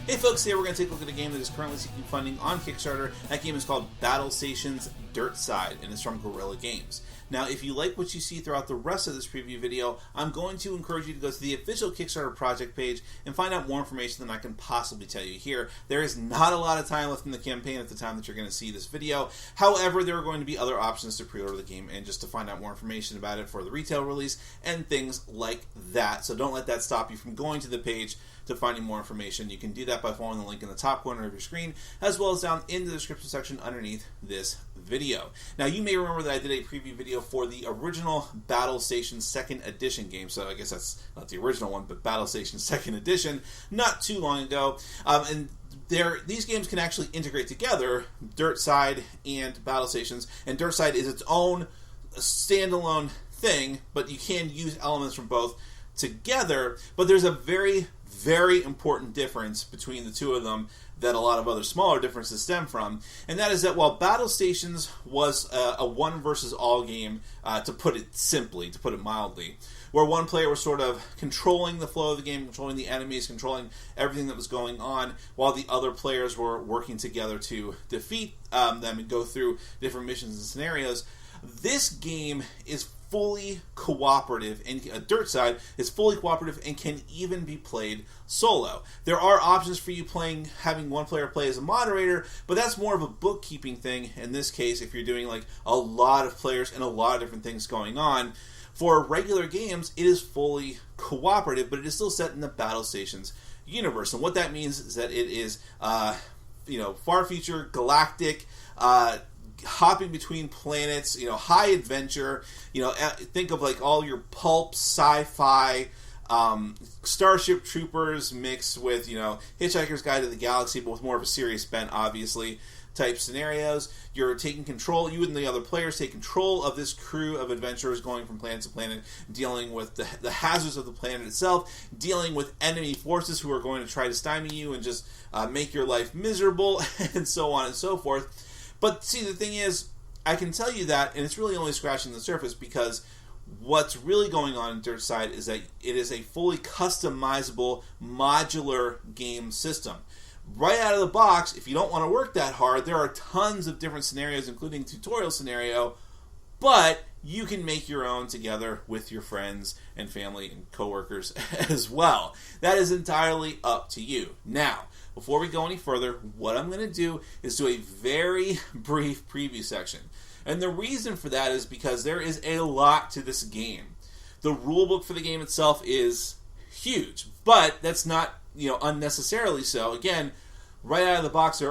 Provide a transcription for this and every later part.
Hey folks, today we're going to take a look at a game that is currently seeking funding on Kickstarter. That game is called Battlestations Dirtside, and it's from Guerrilla Games. Now, if you like what you see throughout the rest of this preview video, I'm going to encourage you to go to the official Kickstarter project page and find out more information than I can possibly tell you here. There is not a lot of time left in the campaign at the time that you're going to see this video. However, there are going to be other options to pre-order the game and just to find out more information about it for the retail release and things like that. So don't let that stop you from going to the page to finding more information. You can do that by following the link in the top corner of your screen, as well as down in the description section underneath this video. Now, you may remember that I did a preview video for the original Battlestations 2nd Edition game, so I guess that's not the original one, but Battlestations 2nd Edition, not too long ago. And these games can actually integrate together, Dirtside and Battlestations, and Dirtside is its own standalone thing, but you can use elements from both together. But there's a very important difference between the two of them that a lot of other smaller differences stem from, and that is that while Battlestations was a one versus all game, to put it simply, to put it mildly, where one player was sort of controlling the flow of the game, controlling the enemies, controlling everything that was going on, while the other players were working together to defeat them and go through different missions and scenarios. This game is fully cooperative, and Dirtside is fully cooperative and can even be played solo. There are options for you having one player play as a moderator, but that's more of a bookkeeping thing in this case if you're doing like a lot of players and a lot of different things going on. For regular games, it is fully cooperative, but it is still set in the Battlestations universe. And what that means is that it is far future, galactic, hopping between planets, high adventure, think of like all your pulp sci-fi, Starship Troopers mixed with, Hitchhiker's Guide to the Galaxy, but with more of a serious bent, obviously, type scenarios. You're taking control, you and the other players take control of this crew of adventurers going from planet to planet, dealing with the hazards of the planet itself, dealing with enemy forces who are going to try to stymie you and just make your life miserable, and so on and so forth. But see, the thing is, I can tell you that, and it's really only scratching the surface, because what's really going on in Dirtside is that it is a fully customizable, modular game system. Right out of the box, if you don't want to work that hard, there are tons of different scenarios, including tutorial scenario, but you can make your own together with your friends and family and coworkers as well. That is entirely up to you. Now, before we go any further, what I'm going to do is do a very brief preview section. And the reason for that is because there is a lot to this game. The rulebook for the game itself is huge, but that's not, unnecessarily so. Again, right out of the box,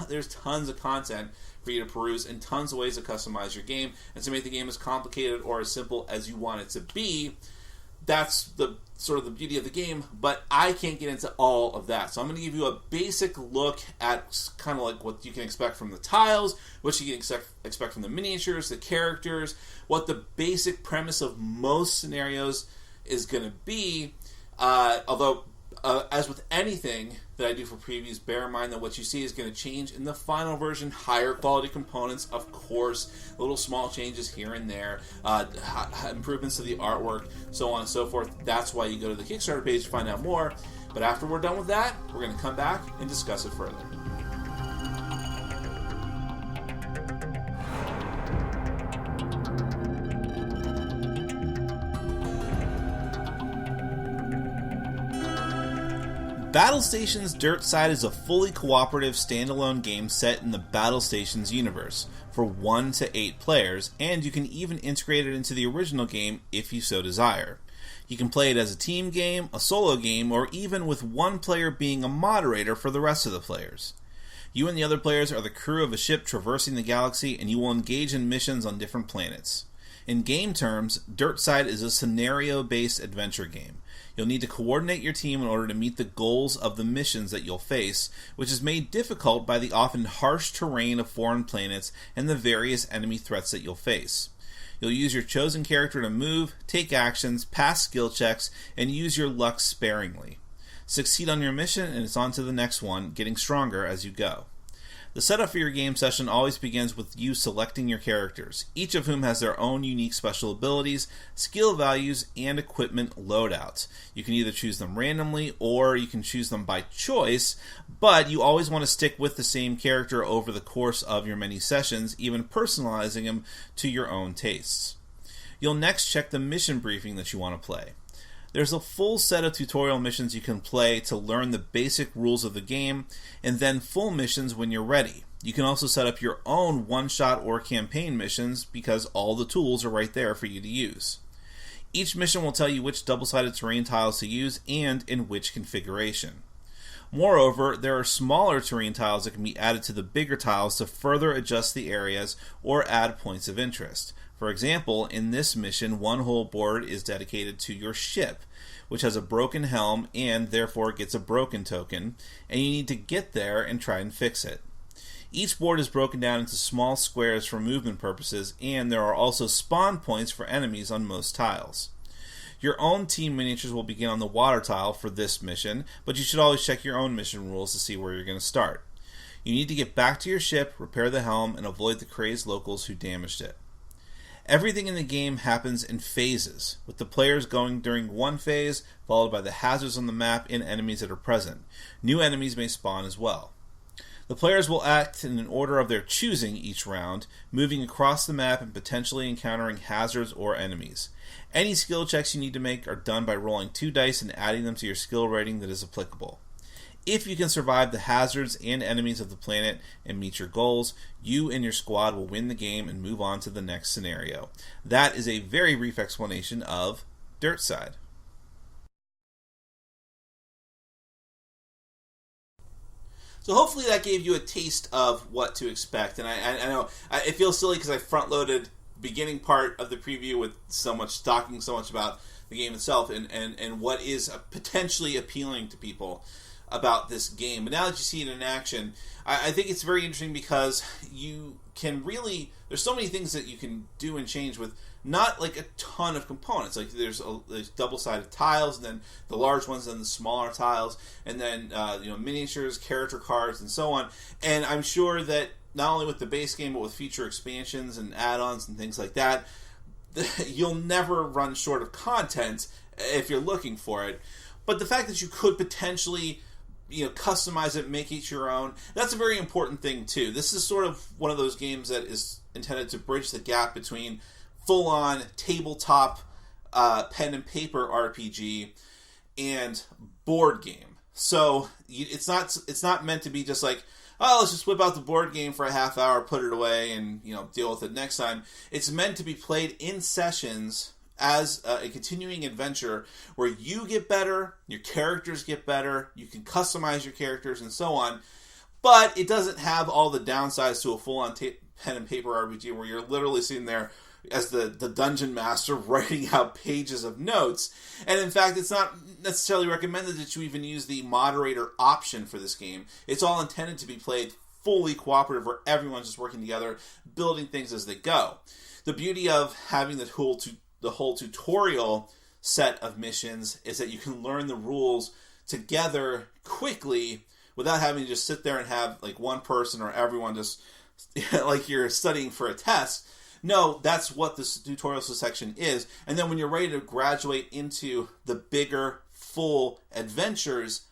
there's tons of content for you to peruse and tons of ways to customize your game and to make the game as complicated or as simple as you want it to be. That's the sort of the beauty of the game, but I can't get into all of that. So I'm going to give you a basic look at kind of like what you can expect from the tiles, what you can expect from the miniatures, the characters, what the basic premise of most scenarios is going to be. Although, as with anything that I do for previews, bear in mind that what you see is going to change in the final version. Higher quality components, of course, little small changes here and there, improvements to the artwork, so on and so forth. That's why you go to the Kickstarter page to find out more. But after we're done with that, we're going to come back and discuss it further. Battlestations Dirtside is a fully cooperative standalone game set in the Battlestations universe for 1 to 8 players, and you can even integrate it into the original game if you so desire. You can play it as a team game, a solo game, or even with one player being a moderator for the rest of the players. You and the other players are the crew of a ship traversing the galaxy, and you will engage in missions on different planets. In game terms, Dirtside is a scenario-based adventure game. You'll need to coordinate your team in order to meet the goals of the missions that you'll face, which is made difficult by the often harsh terrain of foreign planets and the various enemy threats that you'll face. You'll use your chosen character to move, take actions, pass skill checks, and use your luck sparingly. Succeed on your mission and it's on to the next one, getting stronger as you go. The setup for your game session always begins with you selecting your characters, each of whom has their own unique special abilities, skill values, and equipment loadouts. You can either choose them randomly or you can choose them by choice, but you always want to stick with the same character over the course of your many sessions, even personalizing them to your own tastes. You'll next check the mission briefing that you want to play. There's a full set of tutorial missions you can play to learn the basic rules of the game, and then full missions when you're ready. You can also set up your own one-shot or campaign missions because all the tools are right there for you to use. Each mission will tell you which double-sided terrain tiles to use and in which configuration. Moreover, there are smaller terrain tiles that can be added to the bigger tiles to further adjust the areas or add points of interest. For example, in this mission, one whole board is dedicated to your ship, which has a broken helm and therefore gets a broken token, and you need to get there and try and fix it. Each board is broken down into small squares for movement purposes, and there are also spawn points for enemies on most tiles. Your own team miniatures will begin on the water tile for this mission, but you should always check your own mission rules to see where you're going to start. You need to get back to your ship, repair the helm, and avoid the crazed locals who damaged it. Everything in the game happens in phases, with the players going during one phase, followed by the hazards on the map and enemies that are present. New enemies may spawn as well. The players will act in an order of their choosing each round, moving across the map and potentially encountering hazards or enemies. Any skill checks you need to make are done by rolling 2 dice and adding them to your skill rating that is applicable. If you can survive the hazards and enemies of the planet and meet your goals, you and your squad will win the game and move on to the next scenario. That is a very brief explanation of Dirtside. So hopefully that gave you a taste of what to expect. And I know it feels silly because I front-loaded the beginning part of the preview with talking so much about the game itself and what is potentially appealing to people about this game. But now that you see it in action, I think it's very interesting because you can really, there's so many things that you can do and change with not like a ton of components. Like there's double-sided tiles, and then the large ones, and the smaller tiles, and then miniatures, character cards, and so on. And I'm sure that not only with the base game, but with feature expansions and add-ons and things like that, you'll never run short of content if you're looking for it. But the fact that you could potentially customize it, make it your own, that's a very important thing too. This is sort of one of those games that is intended to bridge the gap between full-on tabletop pen and paper RPG and board game. So it's not meant to be just like, oh, let's just whip out the board game for a half hour, put it away, and deal with it next time. It's meant to be played in sessions as a continuing adventure where you get better, your characters get better, you can customize your characters and so on, but it doesn't have all the downsides to a full-on pen and paper RPG where you're literally sitting there as the dungeon master writing out pages of notes. And in fact, it's not necessarily recommended that you even use the moderator option for this game. It's all intended to be played fully cooperative where everyone's just working together, building things as they go. The beauty of having the whole tutorial set of missions is that you can learn the rules together quickly without having to just sit there and have like one person or everyone just like you're studying for a test. No, that's what this tutorial section is. And then when you're ready to graduate into the bigger, full adventures,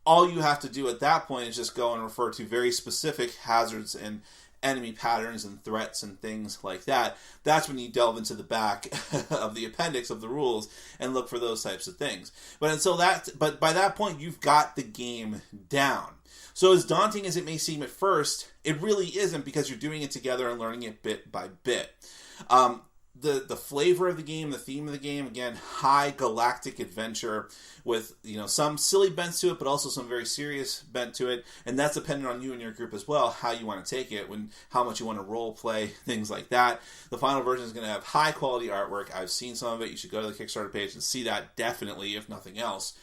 all you have to do at that point is just go and refer to very specific hazards and enemy patterns and threats and things like that. That's when you delve into the back of the appendix of the rules and look for those types of things. But by that point, you've got the game down. So as daunting as it may seem at first, it really isn't because you're doing it together and learning it bit by bit. The flavor of the game, the theme of the game, again, high galactic adventure with some silly bent to it, but also some very serious bent to it, and that's dependent on you and your group as well, how you want to take it, how much you want to role play, things like that. The final version is going to have high quality artwork. I've seen some of it. You should go to the Kickstarter page and see that definitely, if nothing else.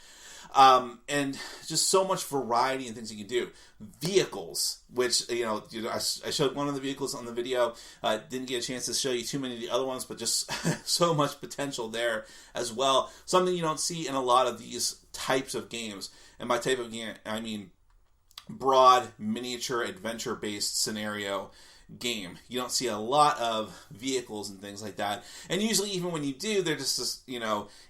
And just so much variety and things you can do. Vehicles, which, I showed one of the vehicles on the video. Didn't get a chance to show you too many of the other ones, but just so much potential there as well. Something you don't see in a lot of these types of games. And by type of game, I mean broad miniature adventure based scenario game. You don't see a lot of vehicles and things like that, and usually even when you do, they're just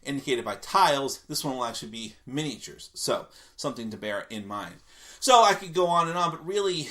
indicated by tiles. This one will actually be miniatures, so something to bear in mind. So I could go on and on, but really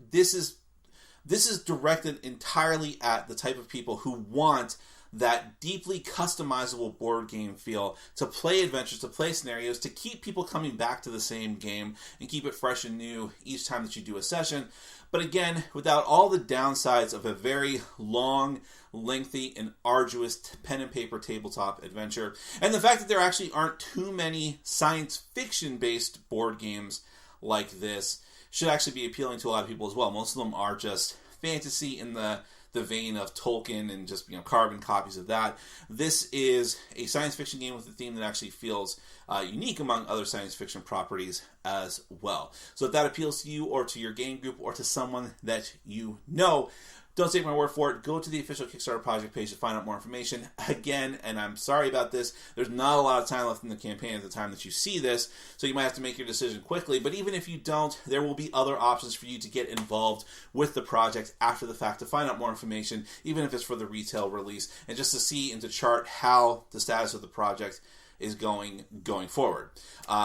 this is directed entirely at the type of people who want that deeply customizable board game feel, to play adventures, to play scenarios, to keep people coming back to the same game and keep it fresh and new each time that you do a session. But again, without all the downsides of a very long, lengthy, and arduous pen and paper tabletop adventure. And the fact that there actually aren't too many science fiction based board games like this should actually be appealing to a lot of people as well. Most of them are just fantasy in the vein of Tolkien and just carbon copies of that. This is a science fiction game with a theme that actually feels unique among other science fiction properties as well. So if that appeals to you or to your game group or to someone that you know, don't take my word for it. Go to the official Kickstarter project page to find out more information. Again, and I'm sorry about this, there's not a lot of time left in the campaign at the time that you see this, so you might have to make your decision quickly. But even if you don't, there will be other options for you to get involved with the project after the fact, to find out more information, even if it's for the retail release, and just to see and to chart how the status of the project is going forward.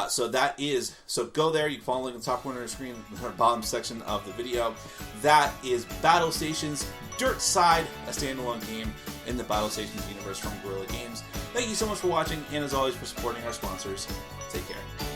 So go there. You can follow the link in the top corner of the screen, in the bottom section of the video. That is Battlestations Dirtside, a standalone game in the Battlestations universe from Guerrilla Games. Thank you so much for watching, and as always, for supporting our sponsors. Take care.